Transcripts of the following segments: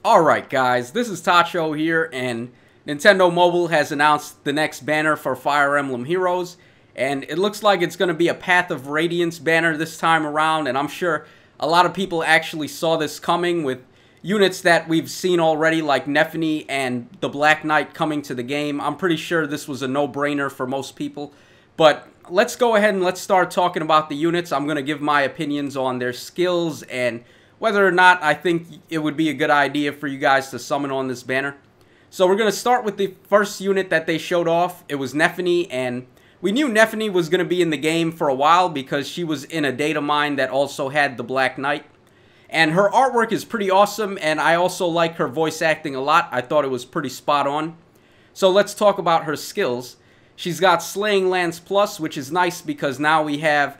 Alright guys, this is Tacho here, and Nintendo Mobile has announced the next banner for Fire Emblem Heroes, and it looks like it's going to be a Path of Radiance banner this time around, and I'm sure a lot of people actually saw this coming with units that we've seen already like Nephany and the Black Knight coming to the game. I'm pretty sure this was a no-brainer for most people, but let's go ahead and let's start talking about the units. I'm going to give my opinions on their skills and whether or not I think it would be a good idea for you guys to summon on this banner. So we're going to start with the first unit that they showed off. It was Nephany, and we knew Nephany was going to be in the game for a while because she was in a data mine that also had the Black Knight. And her artwork is pretty awesome, and I also like her voice acting a lot. I thought it was pretty spot on. So let's talk about her skills. She's got Slaying Lance Plus, which is nice because now we have...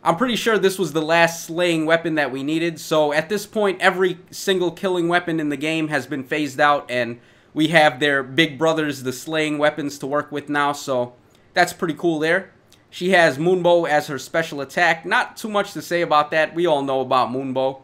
I'm pretty sure this was the last slaying weapon that we needed, so at this point every single killing weapon in the game has been phased out, and we have their big brothers, the slaying weapons, to work with now, so that's pretty cool there. She has Moonbow as her special attack. Not too much to say about that, we all know about Moonbow.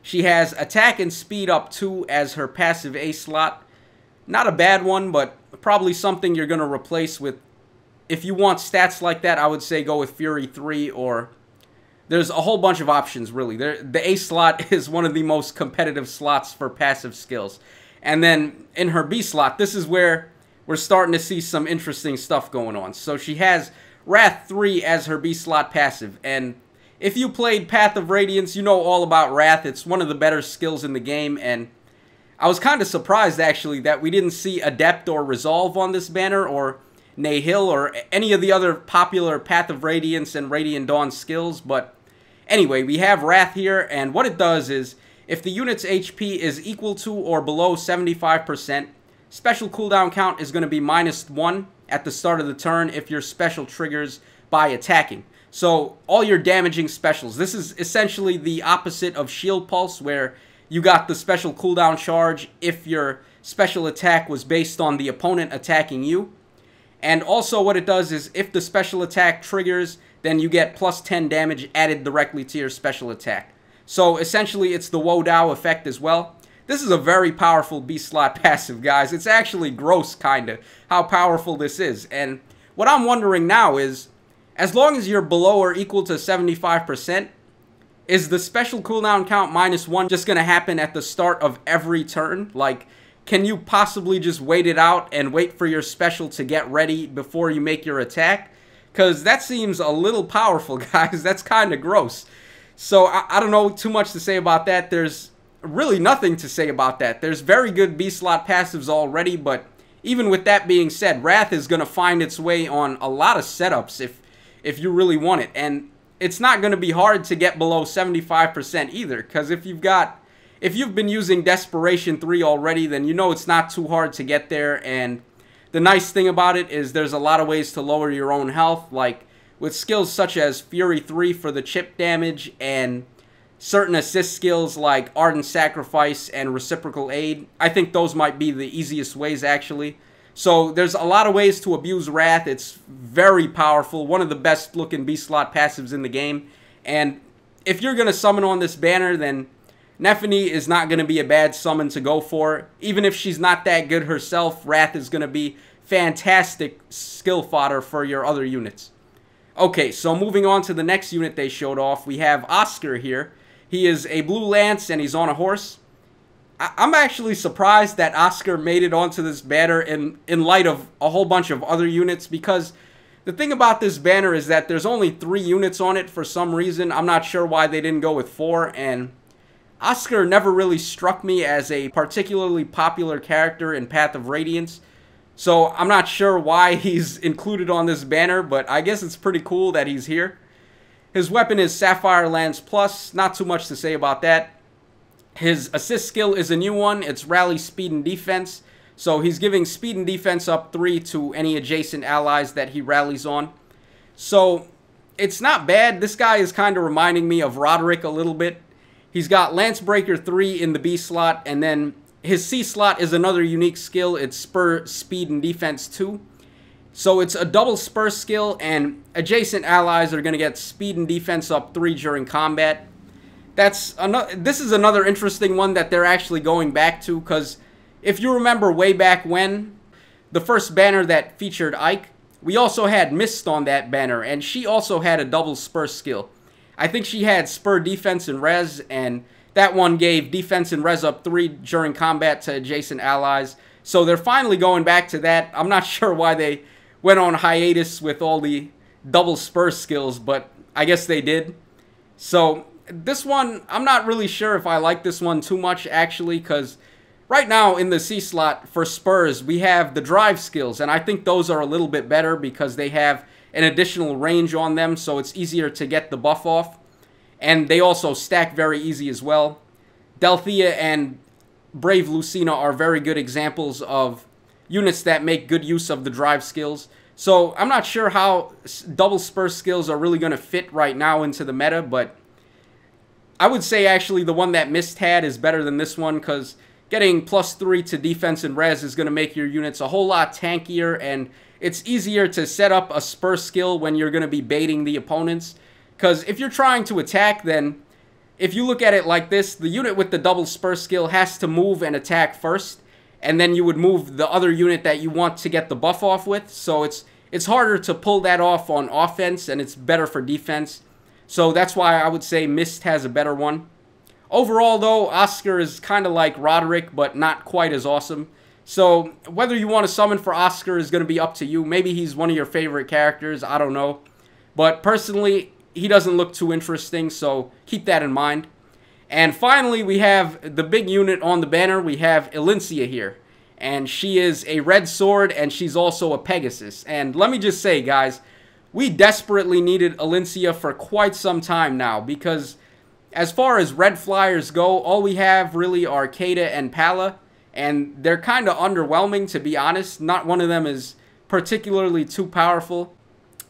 She has Attack and Speed up 2 as her passive A slot. Not a bad one, but probably something you're going to replace with. If you want stats like that, I would say go with Fury 3 or... There's a whole bunch of options, really. The A slot is one of the most competitive slots for passive skills. And then in her B slot, this is where we're starting to see some interesting stuff going on. So she has Wrath 3 as her B slot passive. And if you played Path of Radiance, you know all about Wrath. It's one of the better skills in the game. And I was kind of surprised, actually, that we didn't see Adept or Resolve on this banner, or Nihil, or any of the other popular Path of Radiance and Radiant Dawn skills. But anyway, we have Wrath here, and what it does is, if the unit's HP is equal to or below 75%, special cooldown count is going to be -1 at the start of the turn if your special triggers by attacking. So, all your damaging specials. This is essentially the opposite of Shield Pulse, where you got the special cooldown charge if your special attack was based on the opponent attacking you. And also what it does is, if the special attack triggers, then you get +10 damage added directly to your special attack. So essentially it's the Wo Dao effect as well. This is a very powerful B-slot passive, guys. It's actually gross, kinda, how powerful this is. And what I'm wondering now is, as long as you're below or equal to 75%, is the special cooldown count -1 just gonna happen at the start of every turn? Like, can you possibly just wait it out and wait for your special to get ready before you make your attack? Because that seems a little powerful, guys. That's kind of gross. So I don't know too much to say about that. There's really nothing to say about that. There's very good B-slot passives already, but even with that being said, Wrath is going to find its way on a lot of setups if you really want it. And it's not going to be hard to get below 75% either, because if you've been using Desperation 3 already, then you know it's not too hard to get there. And the nice thing about it is there's a lot of ways to lower your own health, like with skills such as Fury 3 for the chip damage, and certain assist skills like Ardent Sacrifice and Reciprocal Aid. I think those might be the easiest ways, actually. So there's a lot of ways to abuse Wrath. It's very powerful, one of the best looking B-slot passives in the game. And if you're going to summon on this banner, then Nephany is not going to be a bad summon to go for. Even if she's not that good herself, Wrath is going to be fantastic skill fodder for your other units. Okay, so moving on to the next unit they showed off, we have Oscar here. He is a blue lance and he's on a horse. I'm actually surprised that Oscar made it onto this banner in light of a whole bunch of other units, because the thing about this banner is that there's only 3 units on it for some reason. I'm not sure why they didn't go with 4, and Oscar never really struck me as a particularly popular character in Path of Radiance, so I'm not sure why he's included on this banner, but I guess it's pretty cool that he's here. His weapon is Sapphire Lance Plus, not too much to say about that. His assist skill is a new one, it's Rally Speed and Defense, so he's giving Speed and Defense up 3 to any adjacent allies that he rallies on. So, it's not bad. This guy is kind of reminding me of Roderick a little bit. He's got Lancebreaker 3 in the B slot, and then his C slot is another unique skill. It's Spur, Speed, and Defense 2. So it's a double Spur skill, and adjacent allies are going to get Speed and Defense up 3 during combat. This is another interesting one that they're actually going back to, because if you remember way back when, the first banner that featured Ike, we also had Mist on that banner, and she also had a double spur skill. I think she had spur defense and res, and that one gave defense and res up 3 during combat to adjacent allies. So they're finally going back to that. I'm not sure why they went on hiatus with all the double spur skills, but I guess they did. So this one, I'm not really sure if I like this one too much, actually, because right now in the C slot for spurs, we have the drive skills, and I think those are a little bit better because they have an additional range on them, so it's easier to get the buff off. And they also stack very easy as well. Delthea and Brave Lucina are very good examples of units that make good use of the drive skills. So I'm not sure how double spur skills are really going to fit right now into the meta, but I would say actually the one that Mist had is better than this one, because getting +3 to defense and res is going to make your units a whole lot tankier, and it's easier to set up a spur skill when you're going to be baiting the opponents. Because if you're trying to attack, then if you look at it like this, the unit with the double spur skill has to move and attack first, and then you would move the other unit that you want to get the buff off with. So it's harder to pull that off on offense, and it's better for defense. So that's why I would say Mist has a better one. Overall, though, Oscar is kind of like Roderick, but not quite as awesome. So whether you want to summon for Oscar is going to be up to you. Maybe he's one of your favorite characters. I don't know. But personally, he doesn't look too interesting, so keep that in mind. And finally, we have the big unit on the banner. We have Elena here. And she is a red sword, and she's also a Pegasus. And let me just say, guys, we desperately needed Elena for quite some time now, because as far as red flyers go, all we have really are Kata and Pala, and they're kind of underwhelming, to be honest. Not one of them is particularly too powerful.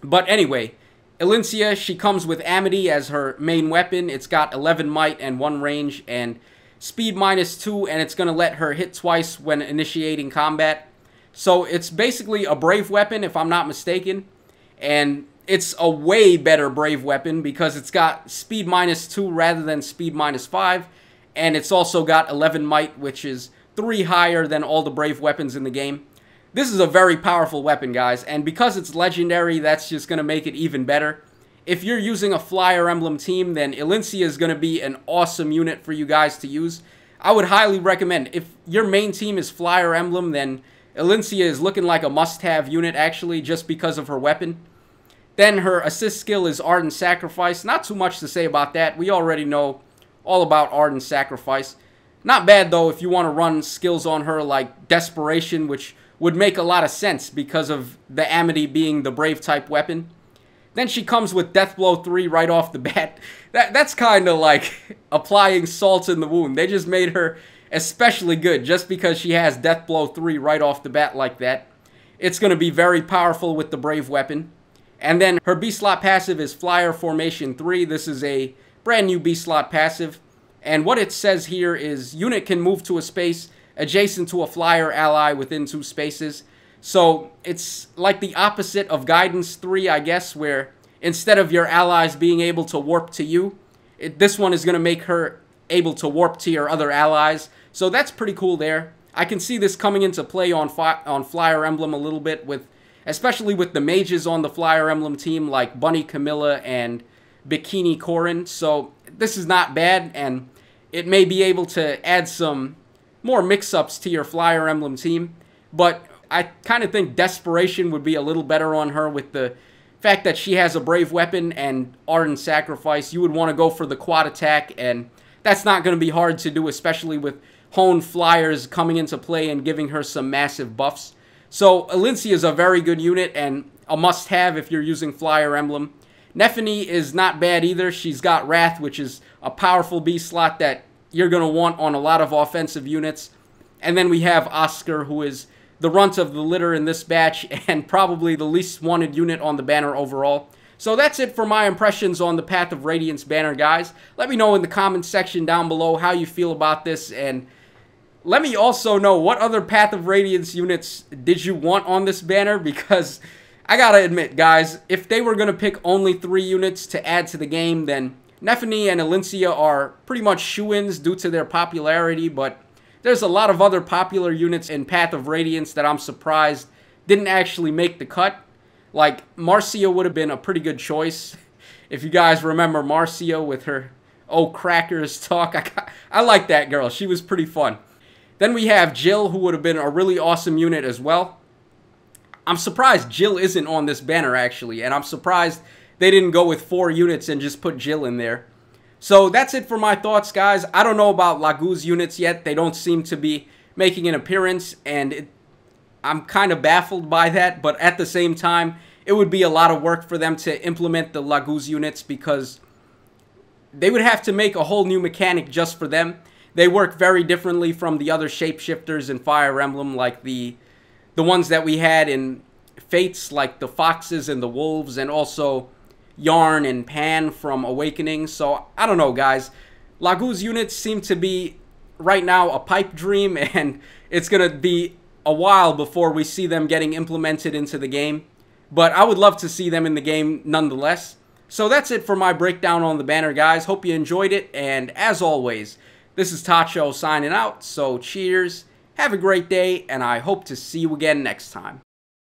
But anyway, Elena, she comes with Amity as her main weapon. It's got 11 might and 1 range and speed -2, and it's going to let her hit twice when initiating combat. So it's basically a brave weapon, if I'm not mistaken. And it's a way better brave weapon because it's got speed -2 rather than speed -5. And it's also got 11 might, which is 3 higher than all the brave weapons in the game. This is a very powerful weapon, guys, and because it's legendary, that's just going to make it even better. If you're using a Flyer Emblem team, then Elena is going to be an awesome unit for you guys to use. I would highly recommend, if your main team is Flyer Emblem, then Elena is looking like a must-have unit, actually, just because of her weapon. Then her assist skill is Ardent Sacrifice. Not too much to say about that. We already know all about Ardent Sacrifice. Not bad, though, if you want to run skills on her like Desperation, which would make a lot of sense because of the Amity being the brave type weapon. Then she comes with Deathblow 3 right off the bat. That's kind of like applying salt in the wound. They just made her especially good just because she has Deathblow 3 right off the bat like that. It's going to be very powerful with the brave weapon. And then her B-slot passive is Flyer Formation 3. This is a brand new B-slot passive. And what it says here is unit can move to a space adjacent to a flyer ally within 2 spaces. So it's like the opposite of Guidance 3, I guess, where instead of your allies being able to warp to you, this one is going to make her able to warp to your other allies. So that's pretty cool there. I can see this coming into play on Flyer Emblem a little bit, especially with the mages on the Flyer Emblem team like Bunny Camilla and Bikini Corin. So this is not bad, and it may be able to add some more mix-ups to your Flyer Emblem team. But I kind of think Desperation would be a little better on her with the fact that she has a brave weapon and Ardent Sacrifice. You would want to go for the quad attack, and that's not going to be hard to do, especially with Honed Flyers coming into play and giving her some massive buffs. So Elena is a very good unit and a must-have if you're using Flyer Emblem. Nephany is not bad either. She's got Wrath, which is a powerful B-slot that you're going to want on a lot of offensive units. And then we have Oscar, who is the runt of the litter in this batch and probably the least wanted unit on the banner overall. So that's it for my impressions on the Path of Radiance banner, guys. Let me know in the comments section down below how you feel about this, and let me also know what other Path of Radiance units did you want on this banner, because I gotta admit, guys, if they were going to pick only 3 units to add to the game, then Nephany and Elincia are pretty much shoo-ins due to their popularity, but there's a lot of other popular units in Path of Radiance that I'm surprised didn't actually make the cut. Like, Marcia would have been a pretty good choice. If you guys remember Marcia with her "oh crackers" talk, I like that girl. She was pretty fun. Then we have Jill, who would have been a really awesome unit as well. I'm surprised Jill isn't on this banner, actually, and I'm surprised they didn't go with 4 units and just put Jill in there. So that's it for my thoughts, guys. I don't know about Laguz units yet. They don't seem to be making an appearance, and I'm kind of baffled by that, but at the same time, it would be a lot of work for them to implement the Laguz units because they would have to make a whole new mechanic just for them. They work very differently from the other shapeshifters in Fire Emblem, like the ones that we had in Fates, like the foxes and the wolves, and also Yarn and Pan from Awakening. So, I don't know, guys. Laguz units seem to be, right now, a pipe dream, and it's going to be a while before we see them getting implemented into the game. But I would love to see them in the game nonetheless. So that's it for my breakdown on the banner, guys. Hope you enjoyed it, and as always, this is Tacho signing out. So cheers, have a great day, and I hope to see you again next time.